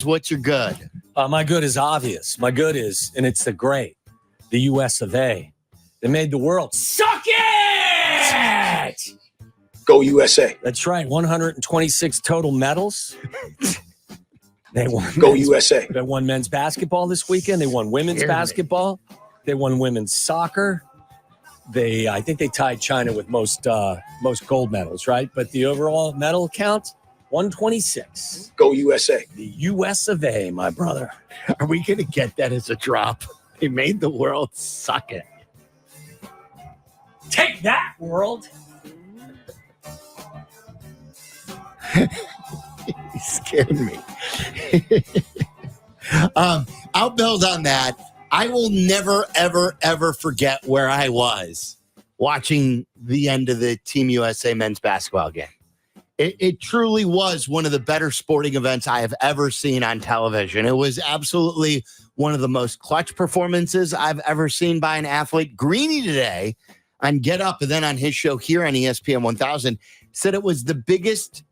What's your good? My good is obvious. My good is, and it's the U.S. of A. They made the world suck it! Go USA. That's right. 126 total medals. They won. Go USA. They won men's basketball this weekend. They won women's basketball. They won women's soccer. I think they tied China with most gold medals, right? But the overall medal count, 126. Go USA. The U.S. of A, my brother. Are we going to get that as a drop? They made the world suck it. Take that, world. He's scaring me. I'll build on that. I will never, ever, ever forget where I was watching the end of the Team USA men's basketball game. It truly was one of the better sporting events I have ever seen on television. It was absolutely one of the most clutch performances I've ever seen by an athlete. Greeny today on Get Up and then on his show here on ESPN 1000 said it was the biggest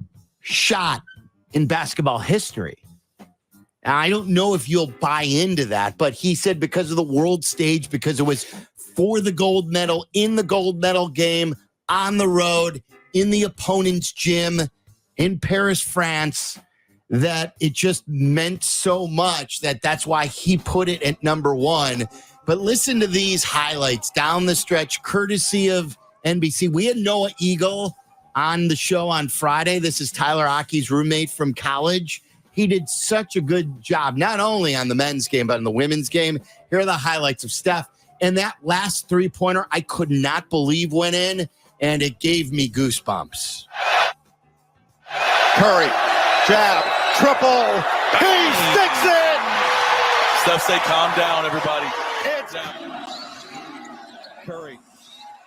shot in basketball history. Now, I don't know if you'll buy into that, but he said because of the world stage, because it was for the gold medal, in the gold medal game, on the road, in the opponent's gym, in Paris, France, that it just meant so much that's why he put it at number one. But listen to these highlights down the stretch, courtesy of NBC. We had Noah Eagle on the show on Friday. This is Tyler Aki's roommate from college. He did such a good job, not only on the men's game, but in the women's game. Here are the highlights of Steph. And that last three-pointer, I could not believe went in, and it gave me goosebumps. Curry, jab, triple, he sticks it! Steph, say calm down, everybody. It's Curry,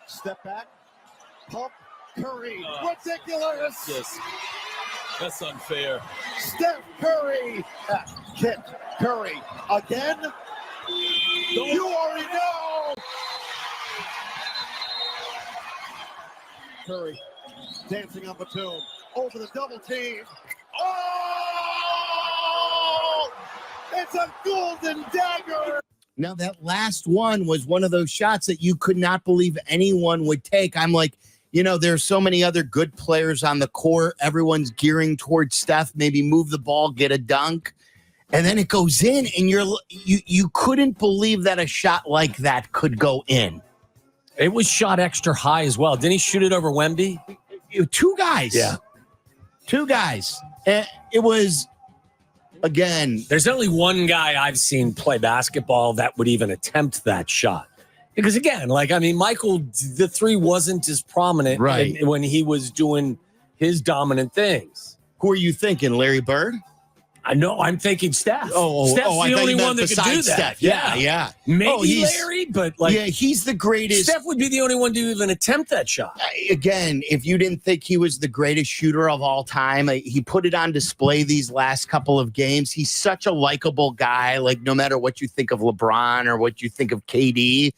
step back, pump, Curry, ridiculous! That's unfair. Steph Curry, kick, Curry, again? You already know! Curry, dancing on Batum, over the double team. Oh! It's a golden dagger! Now, that last one was one of those shots that you could not believe anyone would take. I'm like, there's so many other good players on the court. Everyone's gearing towards Steph, maybe move the ball, get a dunk. And then it goes in, and you couldn't believe that a shot like that could go in. It was shot extra high as well. Didn't he shoot it over Wemby? Two guys. Yeah. Two guys. It was, again. There's only one guy I've seen play basketball that would even attempt that shot. Because, again, Michael, the three wasn't as prominent when he was doing his dominant things. Who are you thinking, Larry Bird? I know. I'm thinking Steph. Steph's the only one that could do that. Steph. Yeah. Maybe Larry, but he's the greatest. Steph would be the only one to even attempt that shot. Again, if you didn't think he was the greatest shooter of all time, he put it on display these last couple of games. He's such a likable guy. No matter what you think of LeBron or what you think of KD,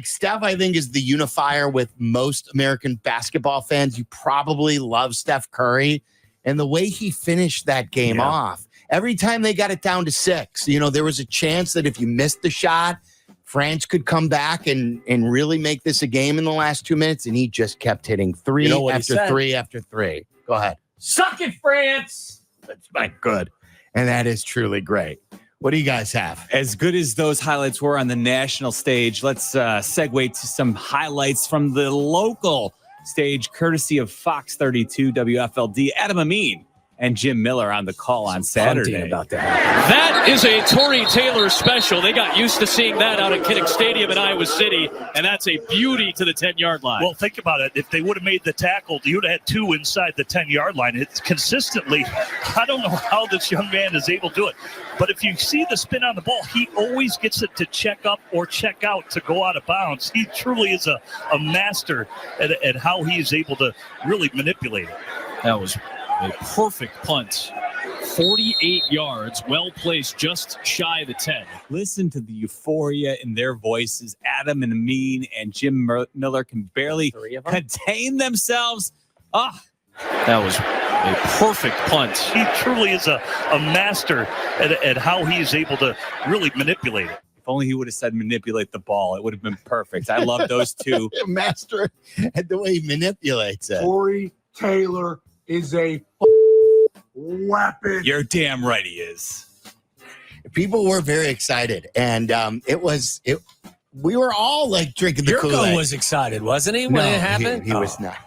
Steph, I think, is the unifier with most American basketball fans. You probably love Steph Curry, and the way he finished that game off. Every time they got it down to 6, there was a chance that if you missed the shot, France could come back and really make this a game in the last 2 minutes, and he just kept hitting three after three after three. Go ahead. Suck it, France! That's not good. And that is truly great. What do you guys have? As good as those highlights were on the national stage, let's segue to some highlights from the local stage, courtesy of Fox 32, WFLD, Adam Amin and Jim Miller on the call on Saturday. About that. That is a Tory Taylor special. They got used to seeing that out at Kinnick Stadium in Iowa City, and that's a beauty to the 10-yard line. Well, think about it. If they would have made the tackle, you would have had 2 inside the 10-yard line. It's consistently, I don't know how this young man is able to do it. But if you see the spin on the ball, he always gets it to check up or check out to go out of bounds. He truly is a master at how he is able to really manipulate it. That was a perfect punt. 48 yards, well placed, just shy of the 10. Listen to the euphoria in their voices. Adam and Amin and Jim Miller can barely contain themselves. That was A perfect punt. He truly is a master at how he is able to really manipulate it. If only he would have said manipulate the ball, it would have been perfect. I love those two. Master at the way he manipulates it. Tory Taylor is a weapon. You're damn right he is. People were very excited, and we were all like drinking the Kool-Aid. Yurko was excited, wasn't he, when it happened? He was not.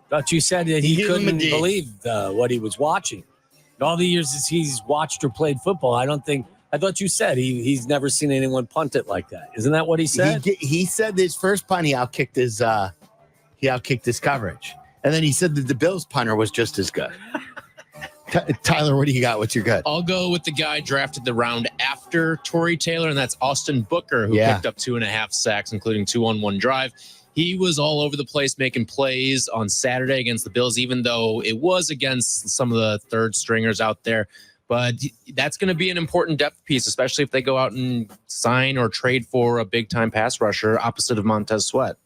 Thought you said that he Give him a couldn't D. believe what he was watching. All the years that he's watched or played football, I thought you said he's never seen anyone punt it like that. Isn't that what he said? He said his first punt, he outkicked his coverage, and then he said that the Bills punter was just as good. Tyler, what do you got? What's your gut? I'll go with the guy drafted the round after Tory Taylor, and that's Austin Booker, who picked up 2.5 sacks, including 2 on 1 drive. He was all over the place making plays on Saturday against the Bills, even though it was against some of the third stringers out there. But that's going to be an important depth piece, especially if they go out and sign or trade for a big-time pass rusher opposite of Montez Sweat.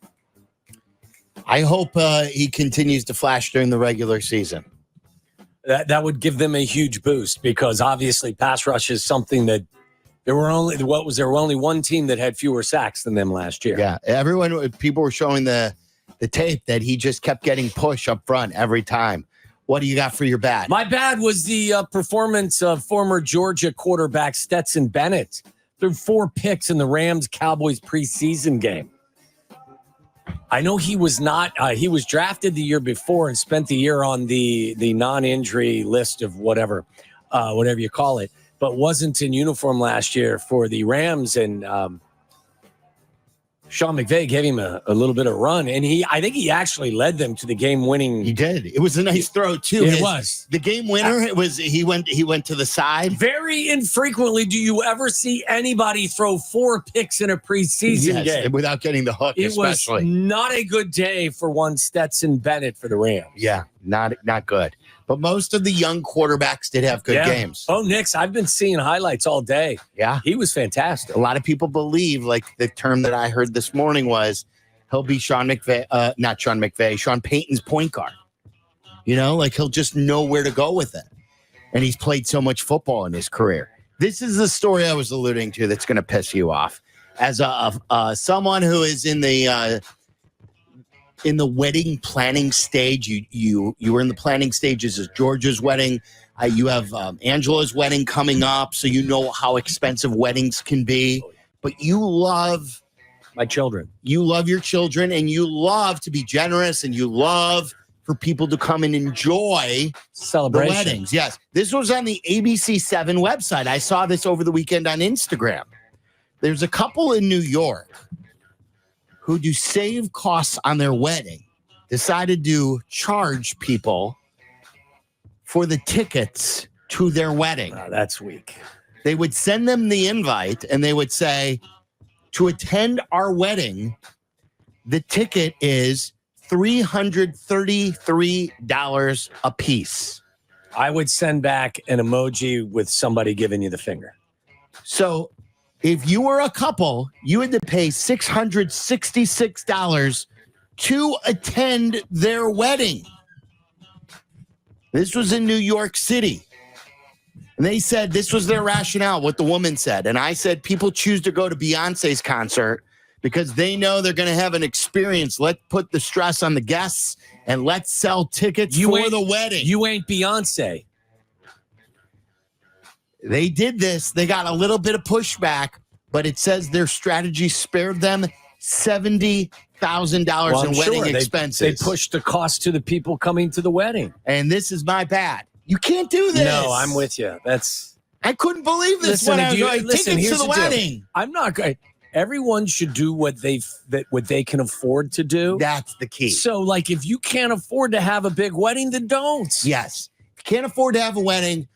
I hope he continues to flash during the regular season. That would give them a huge boost, because obviously pass rush is something that there were only one team that had fewer sacks than them last year. Yeah, people were showing the tape that he just kept getting push up front every time. What do you got for your bad? My bad was the performance of former Georgia quarterback Stetson Bennett. Threw 4 picks in the Rams-Cowboys preseason game. I know he was not. He was drafted the year before and spent the year on the non-injury list of whatever you call it, but wasn't in uniform last year for the Rams. And Sean McVay gave him a little bit of run, and I think he actually led them to the game-winning. He did. It was a nice throw too. It was the game winner. It was he went to the side. Very infrequently do you ever see anybody throw 4 picks in a preseason game without getting the hook. It was not a good day for one Stetson Bennett for the Rams. Yeah, not good. But most of the young quarterbacks did have good games. Oh, Nix, I've been seeing highlights all day. Yeah. He was fantastic. A lot of people believe, like the term that I heard this morning was, he'll be Sean Payton's point guard. You know, like he'll just know where to go with it. And he's played so much football in his career. This is the story I was alluding to that's going to piss you off. As someone who is in the wedding planning stage, you were in the planning stages of Georgia's wedding. You have Angela's wedding coming up, so you know how expensive weddings can be. But you love my children. You love your children, and you love to be generous, and you love for people to come and enjoy celebration. The weddings. Yes, this was on the ABC7 website. I saw this over the weekend on Instagram. There's a couple in New York who, to save costs on their wedding, decided to charge people for the tickets to their wedding. Oh, that's weak. They would send them the invite, and they would say, to attend our wedding, the ticket is $333 a piece. I would send back an emoji with somebody giving you the finger. So if you were a couple, you had to pay $666 to attend their wedding. This was in New York City. And they said this was their rationale, what the woman said. And I said, people choose to go to Beyonce's concert because they know they're going to have an experience. Let's put the stress on the guests and let's sell tickets for the wedding. You ain't Beyonce. They did this. They got a little bit of pushback, but it says their strategy spared them $70,000 in wedding expenses. They pushed the cost to the people coming to the wedding. And this is my bad. You can't do this. No, I'm with you. I couldn't believe this when I was like, tickets to the wedding. I'm not great. Everyone should do what they can afford to do. That's the key. So, like, if you can't afford to have a big wedding, then don't. Yes. If you can't afford to have a wedding,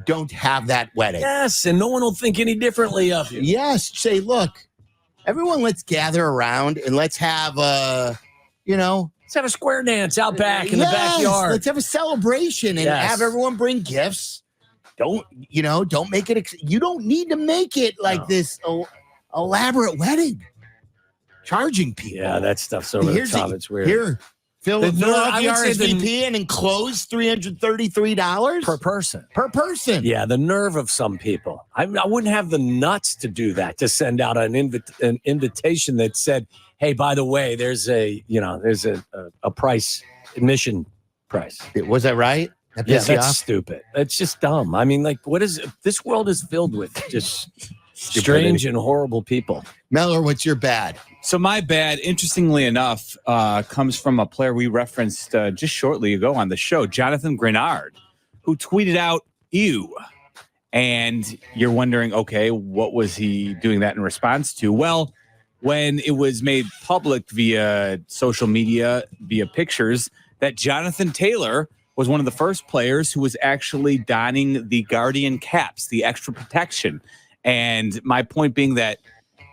don't have that wedding. Yes, and no one will think any differently of you. Yes. Say, look, everyone, let's gather around and let's have let's have a square dance out back in the backyard. Let's have a celebration and have everyone bring gifts. Don't make it. You don't need to make it like this elaborate wedding. Charging people. Yeah, that stuff's over the top. It's weird. Here, Fill The out the I would say RSVP and enclose $333 per person. Per person. Yeah, the nerve of some people. I wouldn't have the nuts to do that, to send out an invitation that said, "Hey, by the way, there's a price, admission price." Was that right? That's stupid. That's just dumb. I mean, like, what is it? This world is filled with just strange and horrible people. Mellor, what's your bad? So my bad, interestingly enough, comes from a player we referenced just shortly ago on the show, Jonathan Grenard, who tweeted out, "Ew." And you're wondering, okay, what was he doing that in response to? Well, when it was made public via social media, via pictures, that Jonathan Taylor was one of the first players who was actually donning the Guardian caps, the extra protection. And my point being that,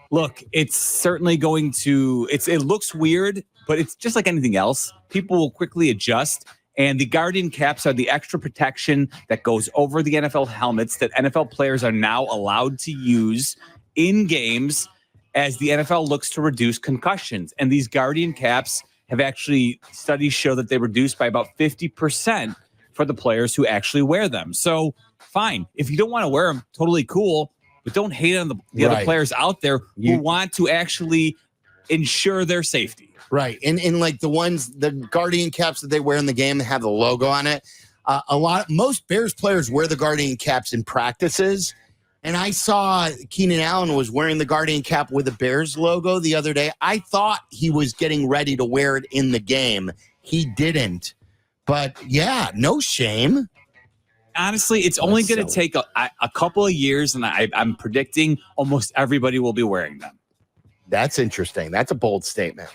look, it's certainly going to, it looks weird, but it's just like anything else. People will quickly adjust. And the Guardian caps are the extra protection that goes over the NFL helmets that NFL players are now allowed to use in games as the NFL looks to reduce concussions. And these Guardian caps have actually, studies show that they reduce by about 50% for the players who actually wear them. So fine. If you don't want to wear them, totally cool. But don't hate on the other players out there who want to actually ensure their safety. Right. And like the Guardian caps that they wear in the game have the logo on it. Most Bears players wear the Guardian caps in practices. And I saw Keenan Allen was wearing the Guardian cap with the Bears logo the other day. I thought he was getting ready to wear it in the game. He didn't. But yeah, no shame. Honestly, it's only going to take a couple of years, and I'm predicting almost everybody will be wearing them. That's interesting. That's a bold statement.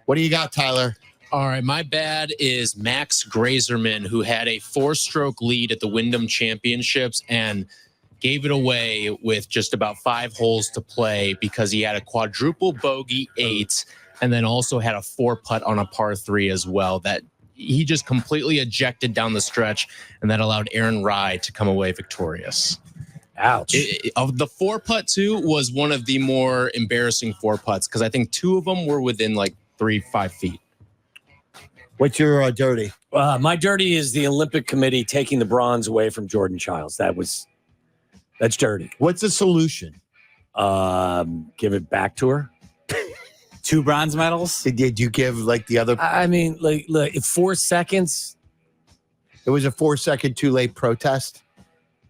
What do you got, Tyler? All right, my bad is Max Grazerman, who had a 4-stroke lead at the Wyndham Championships and gave it away with just about 5 holes to play because he had a quadruple bogey 8 and then also had a 4-putt on a par 3 as well. That he just completely ejected down the stretch, and that allowed Aaron Rye to come away victorious. Ouch. Of the 4-putt too was one of the more embarrassing 4-putts because I think 2 of them were within like 3-5 feet. What's your dirty? My dirty is the Olympic Committee taking the bronze away from Jordan Childs. That's dirty. What's the solution? Give it back to her. 2 bronze medals? Did you give like the other? I mean, like, look, 4 seconds. It was a 4-second too late protest.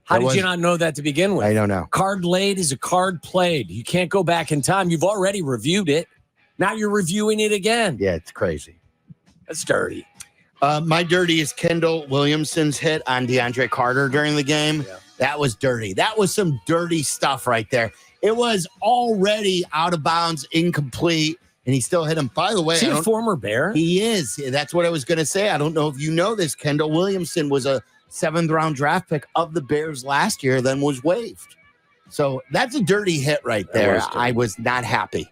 How did you not know that to begin with? I don't know. Card laid is a card played. You can't go back in time. You've already reviewed it. Now you're reviewing it again. Yeah, it's crazy. That's dirty. My dirty is Kendall Williamson's hit on DeAndre Carter during the game. Yeah. That was dirty. That was some dirty stuff right there. It was already out of bounds, incomplete, and he still hit him. By the way, is he a former Bear? He is. That's what I was going to say. I don't know if you know this. Kendall Williamson was a 7th-round draft pick of the Bears last year, then was waived. So that's a dirty hit right there. I was not happy.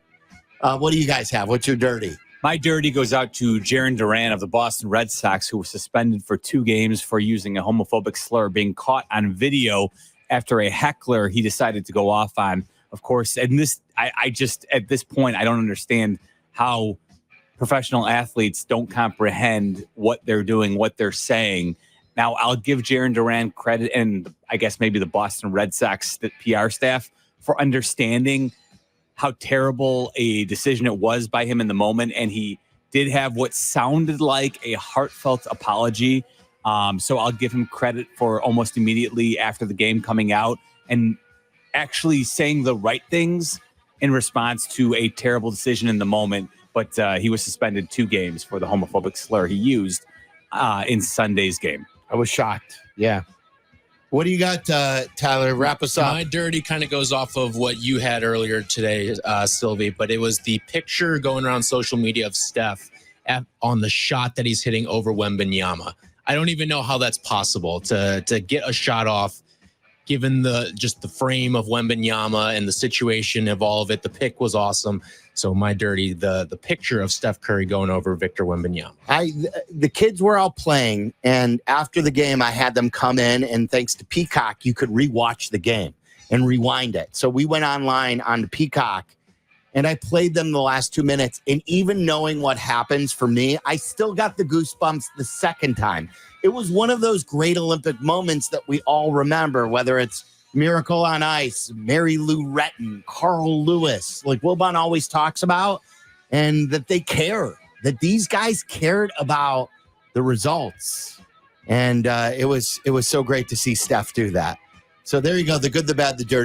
What do you guys have? What's your dirty? My dirty goes out to Jaron Duran of the Boston Red Sox, who was suspended for 2 games for using a homophobic slur, being caught on video after a heckler he decided to go off on. Of course, and this, I just, at this point, I don't understand how professional athletes don't comprehend what they're doing, what they're saying. Now, I'll give Jaron Duran credit, and I guess maybe the Boston Red Sox PR staff, for understanding how terrible a decision it was by him in the moment. And he did have what sounded like a heartfelt apology. So I'll give him credit for almost immediately after the game coming out and actually saying the right things in response to a terrible decision in the moment. But he was suspended 2 games for the homophobic slur he used in Sunday's game. I was shocked. Yeah. What do you got, Tyler? Wrap us up. My dirty kind of goes off of what you had earlier today, Silvy, but it was the picture going around social media of Steph on the shot that he's hitting over Wembanyama. I don't even know how that's possible to get a shot off, given the frame of Wembanyama and the situation of all of it. The pick was awesome. So my dirty, the picture of Steph Curry going over Victor Wembanyama. The kids were all playing, and after the game, I had them come in, and thanks to Peacock, you could rewatch the game and rewind it. So we went online on the Peacock, and I played them the last 2 minutes. And even knowing what happens for me, I still got the goosebumps the second time. It was one of those great Olympic moments that we all remember, whether it's Miracle on Ice, Mary Lou Retton, Carl Lewis, like Wilbon always talks about, and that they care, that these guys cared about the results. And it was so great to see Steph do that. So there you go, the good, the bad, the dirty.